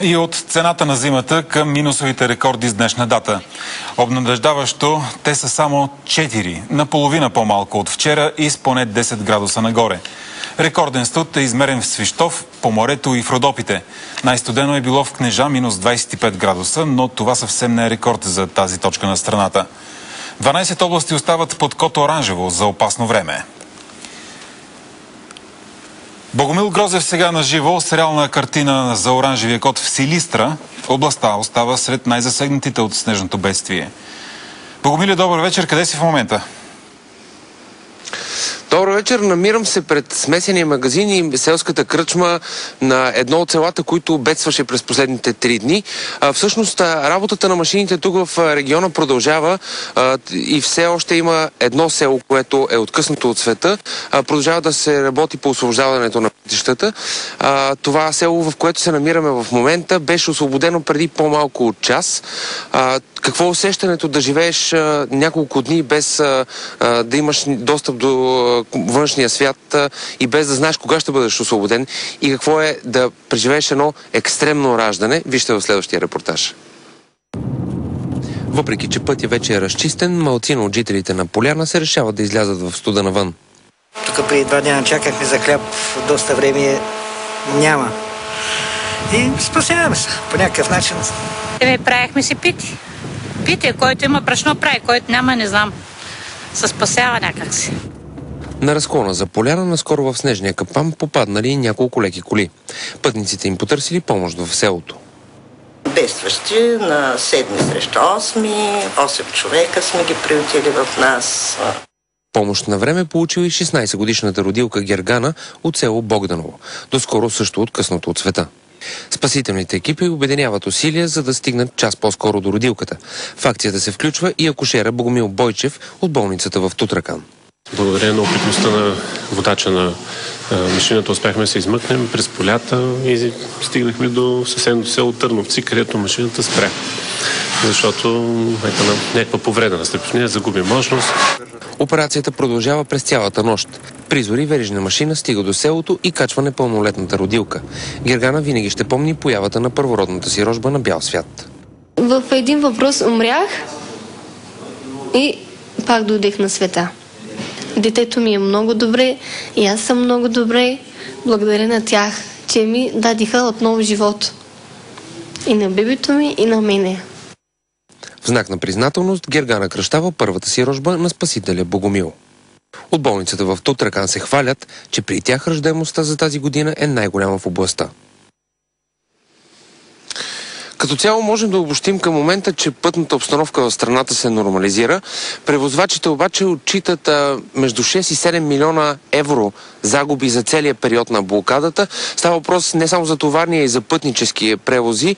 И от цената на зимата към минусовите рекорди с днешна дата. Обнадеждаващо, те са само 4, наполовина по-малко от вчера и с поне 10 градуса нагоре. Рекорден студ е измерен в Свищов, по морето и в Родопите. Най-студено е било в Кнежа, минус 25 градуса, но това съвсем не е рекорд за тази точка на страната. 12 области остават под код оранжево за опасно време. Богомил Грозев сега на живо с реална картина за оранжевия код в Силистра. Областта остава сред най-засегнатите от снежното бедствие. Богомиле, добър вечер. Къде си в момента? Добър вечер. Намирам се пред смесения магазин и селската кръчма на едно от селата, които бедстваше през последните 3 дни. Всъщност, работата на машините тук в региона продължава и все още има едно село, което е откъснато от света. Продължава да се работи по освобождаването на пътищата. Това село, в което се намираме в момента, беше освободено преди по-малко от час. Какво е усещането да живееш няколко дни без да имаш достъп до външния свят и без да знаеш кога ще бъдеш освободен, и какво е да преживееш едно екстремно раждане? Вижте в следващия репортаж. Въпреки че пътя вече е разчистен, малцина от жителите на Поляна се решават да излязат в студа навън. Тук преди 2 дни чакахме за хляб, доста време няма. И спасяваме се по някакъв начин. Правихме си питие, който има брашно прави, който няма, не знам. Се спасява някакси. На разклона за Поляна наскоро в снежния капан попаднали няколко леки коли. Пътниците им потърсили помощ в селото. Бедстващи на 7 срещу 8 човека сме ги приютили в нас. Помощ на време получила и 16-годишната родилка Гергана от село Богданово, доскоро също откъснато от света. Спасителните екипи обединяват усилия, за да стигнат час по-скоро до родилката. В акцията се включва и акушера Богомил Бойчев от болницата в Тутракан. Благодарение на опитността на водача на машината успяхме да се измъкнем през полята и стигнахме до съседното село Търновци, където машината спря. Защото някаква повреда настъпи, загуби мощност. Операцията продължава през цялата нощ. При зори верижна машина стига до селото и качва непълнолетната родилка. Гергана винаги ще помни появата на първородната си рожба на бял свят. В един въпрос умрях и пак дойдех на света. Детето ми е много добре и аз съм много добре. Благодаря на тях, че ми дадиха отново живот. И на бебето ми, и на мене. В знак на признателност Гергана кръщава първата си рожба на спасителя Богомил. От болницата в Тутракан се хвалят, че при тях раждаемостта за тази година е най-голяма в областта. Като цяло можем да обобщим към момента, че пътната обстановка в страната се нормализира. Превозвачите обаче отчитат между 6 и 7 милиона евро загуби за целия период на блокадата. Става въпрос не само за товарни, а и за пътнически превози.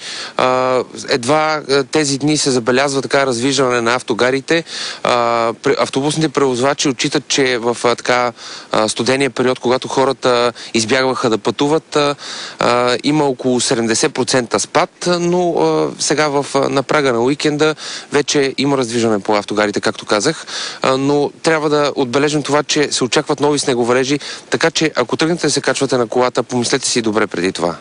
Едва тези дни се забелязва така раздвижване на автогарите. Автобусните превозвачи отчитат, че в така студения период, когато хората избягваха да пътуват, има около 70% спад, но сега на прага на уикенда вече има раздвижване по автогарите, както казах, но трябва да отбележим това, че се очакват нови снеговалежи, така че ако тръгнете да се качвате на колата, помислете си добре преди това.